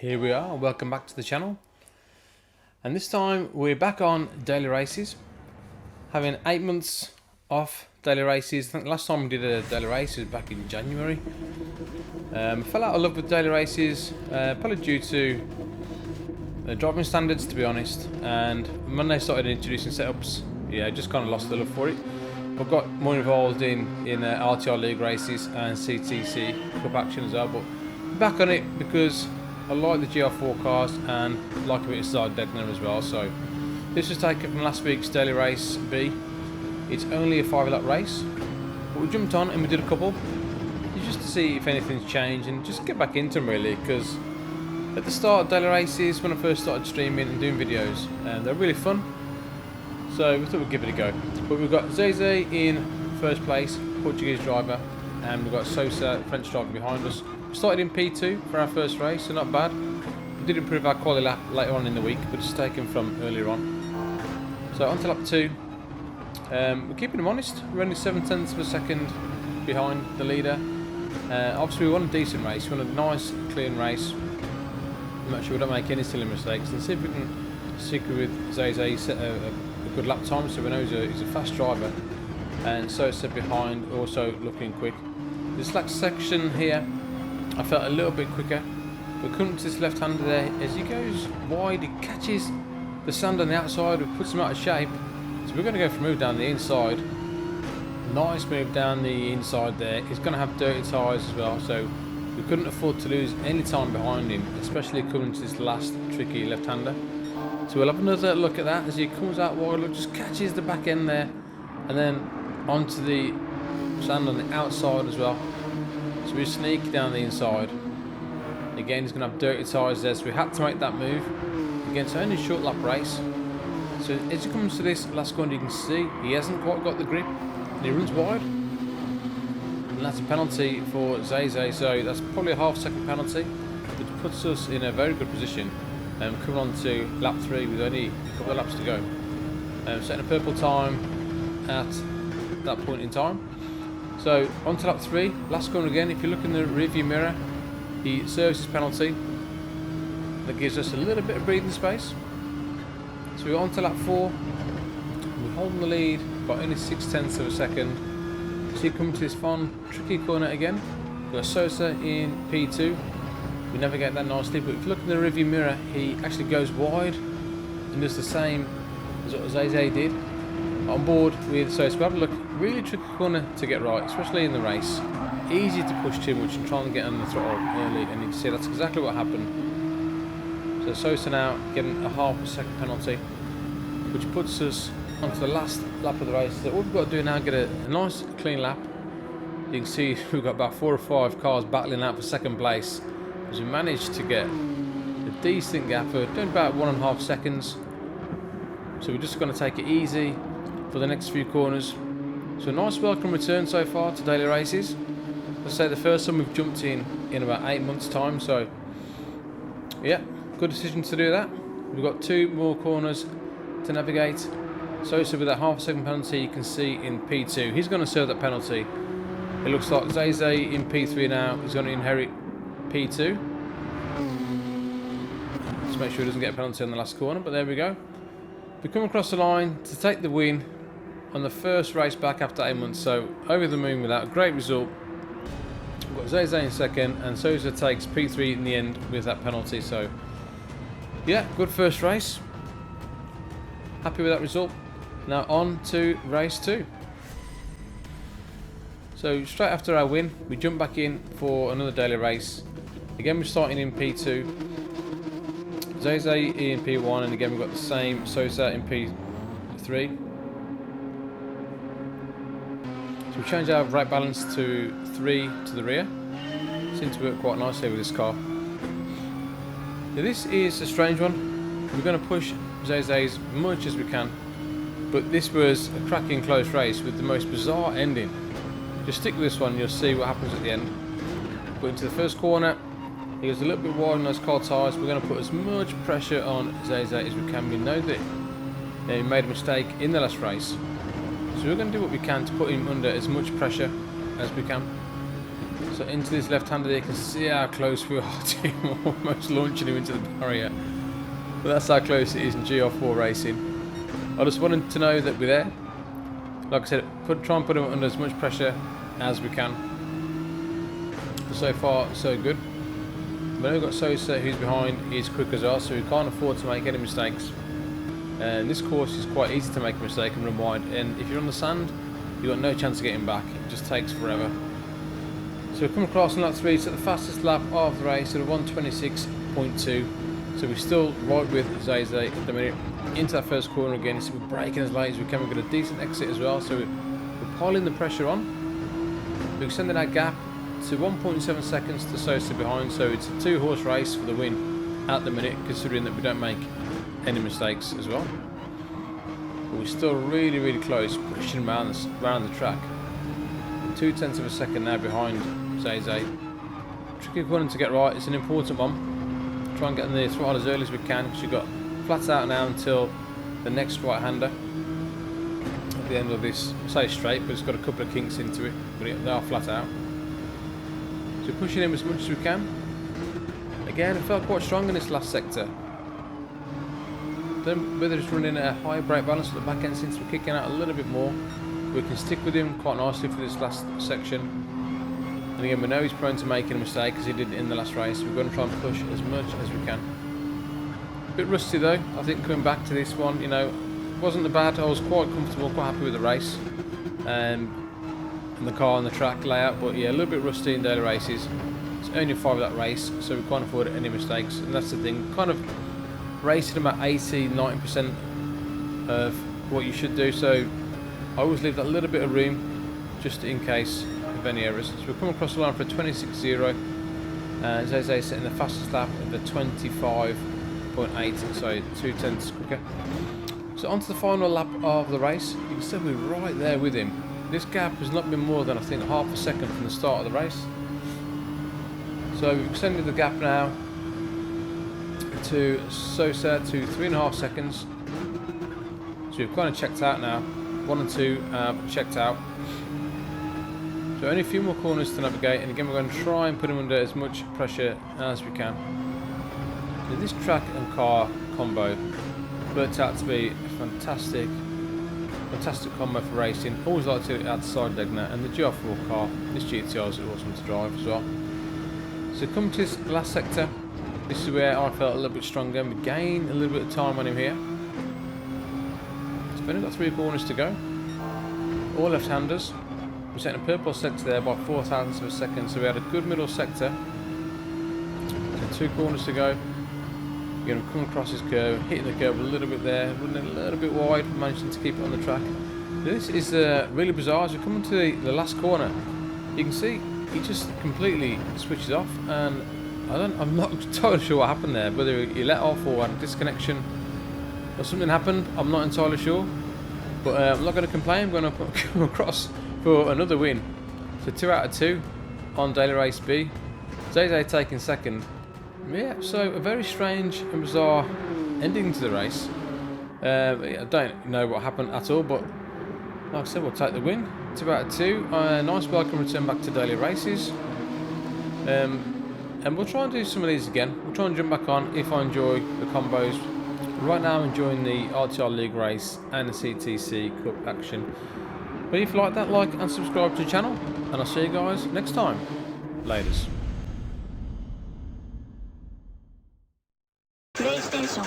Here we are, welcome back to the channel, and this time we're back on daily races, having 8 months off daily races. I think the last time we did a daily race was back in January. Fell out of love with daily races, probably due to driving standards, to be honest, and when they started introducing setups, I just kind of lost the love for it. I've got more involved in RTR League races and CTC Cup action as well, but back on it because I like the GR4 cars and like a bit of side Degner as well. So this was taken from last week's daily race B. It's only a 5-lap race, but we jumped on and we did a couple just to see if anything's changed and just get back into them really, because at the start of daily races, when I first started streaming and doing videos, they're really fun, so we thought we'd give it a go. But we've got Zeze in first place, Portuguese driver, and we've got Sosa, French driver, behind us. We started in P2 for our first race, so not bad. We did improve our quality lap later on in the week, but it's taken from earlier on. So on to lap 2. We're keeping them honest. We're only 7/10 of a second behind the leader. Obviously we want a decent race. We want a nice, clean race. Make sure we don't make any silly mistakes, and see if we can stick with Zeze, set a good lap time, so we know he's a fast driver. And Sosa behind, also looking quick. This last section here, I felt a little bit quicker, but coming to this left-hander there, as he goes wide, he catches the sand on the outside, which puts him out of shape. So we're going to go for a move down the inside. Nice move down the inside there. He's going to have dirty tyres as well, so we couldn't afford to lose any time behind him, especially coming to this last tricky left-hander. So we'll have another look at that as he comes out wide, look, just catches the back end there, and then onto the sand on the outside as well. So we sneak down the inside. Again, he's going to have dirty tyres there, so we had to make that move. Again, it's only a short lap race. So as he comes to this last corner, you can see he hasn't quite got the grip, and he runs wide. And that's a penalty for Zeze, so that's probably a half-second penalty, which puts us in a very good position. Coming on to lap 3 with only a couple of laps to go. Setting a purple time at that point in time. So on to lap 3, last corner again. If you look in the rearview mirror, he serves his penalty. That gives us a little bit of breathing space. So we're on to lap 4. We're holding the lead by only 6/10 of a second. So you come to this fun, tricky corner again. We've got Sosa in P2. We navigate that nicely, but if you look in the rearview mirror, he actually goes wide and does the same as what Zeze did. On board with Sosa, we have a look. Really tricky corner to get right, especially in the race. Easy to push too much and try and get on the throttle early, and you can see that's exactly what happened. So Sosa now getting a half-second penalty, which puts us onto the last lap of the race. So what we've got to do now is get a nice clean lap. You can see we've got about 4 or 5 cars battling out for second place, as we managed to get a decent gap of doing about 1.5 seconds. So we're just going to take it easy for the next few corners. So a nice welcome return so far to daily races. As I say, the first time we've jumped in about 8 months time, so yeah, good decision to do that. We've got 2 more corners to navigate. Sosa with that half-second penalty, you can see in P2. He's going to serve that penalty. It looks like Zeze in P3 now. He's going to inherit P2. Just make sure he doesn't get a penalty on the last corner, but there we go. We come across the line to take the win on the first race back after 8 months, so over the moon with that. A great result. We've got Zeze in second, and Sosa takes P3 in the end with that penalty. So yeah, good first race. Happy with that result. Now on to race 2. So straight after our win, we jump back in for another daily race. Again, we're starting in P2. Zeze in P1, and again we've got the same Sosa in P3. So we change our brake balance to 3 to the rear. Seems to work quite nicely with this car. Now this is a strange one. We're going to push Zeze as much as we can, but this was a cracking close race with the most bizarre ending. Just stick with this one, you'll see what happens at the end. But into the first corner, he goes a little bit wide on those car tyres. We're going to put as much pressure on Zeze as we can. We know that he made a mistake in the last race, so we're going to do what we can to put him under as much pressure as we can. So into this left-hander, you can see how close we are to him, almost launching him into the barrier. But that's how close it is in GR4 racing. I just wanted to know that we're there. Like I said, try and put him under as much pressure as we can. So far, so good. But we've got Sosa, who's behind, is quick as well, so we can't afford to make any mistakes. And this course is quite easy to make a mistake and run wide. And if you're on the sand, you've got no chance of getting back. It just takes forever. So we come across on lap 3, so the fastest lap of the race at a 1:26.2. So we're still right with Zay at the minute. Into that first corner again, so we're braking as late as we can. We've got a decent exit as well, so we're piling the pressure on. We're extending that gap to 1.7 seconds to Sosa behind, so it's a 2-horse race for the win at the minute, considering that we don't make any mistakes as well. But we're still really, really close, pushing around the track. 0.2 of a second now behind Zay. Tricky corner to get right, it's an important one. Try and get in the throttle as early as we can, because you've got flat out now until the next right-hander at the end of this. I say straight, but it's got a couple of kinks into it, but they are flat out. So pushing him as much as we can. Again, I felt quite strong in this last sector. Then whether it's running at a higher brake balance at the back end seems to be kicking out a little bit more. We can stick with him quite nicely for this last section. And again, we know he's prone to making a mistake, as he did in the last race. We're going to try and push as much as we can. A bit rusty though, I think, coming back to this one, you know, wasn't the bad. I was quite comfortable, quite happy with the race. And the car and the track layout, but yeah, a little bit rusty in daily races. It's only 5 of that race, so we can't afford any mistakes, and that's the thing. Kind of racing about 80-90% of what you should do, so I always leave that little bit of room just in case of any errors. So we've come across the line for a 26.0, and Zay setting the fastest lap at the 25.8, so 0.2 quicker. So onto the final lap of the race. You can still be right there with him. This gap has not been more than, I think, half a second from the start of the race. So we've extended the gap now to Sosa to 3.5 seconds. So we've kind of checked out now. 1 and 2 checked out. So only a few more corners to navigate, and again we're going to try and put him under as much pressure as we can. So this track and car combo worked out to be a fantastic combo for racing. Always like to add side Degner, and the GR4 car, this GTR is awesome to drive as well. So come to this last sector. This is where I felt a little bit stronger, and we gained a little bit of time on him here. So we've only got 3 corners to go. All left-handers. We're setting a purple sector there by 0.4 of a second, so we had a good middle sector. So 2 corners to go. We're going to come across this curve, hitting the curve a little bit there, running a little bit wide, managing to keep it on the track. This is really bizarre. As we come into the last corner, you can see he just completely switches off, and I'm not totally sure what happened there, whether he let off or had a disconnection or something happened. I'm not entirely sure, but I'm not going to complain. I'm going to come across for another win. So 2 out of 2 on daily race B. Zay taking second. Yeah, so a very strange and bizarre ending to the race. I don't know what happened at all, but like I said, we'll take the win. 2 out of 2. Nice welcome return back to daily races. And we'll try and do some of these again. We'll try and jump back on if I enjoy the combos. Right now I'm enjoying the RTR League race and the CTC Cup action. But if you like that, like and subscribe to the channel, and I'll see you guys next time. Laters. PlayStation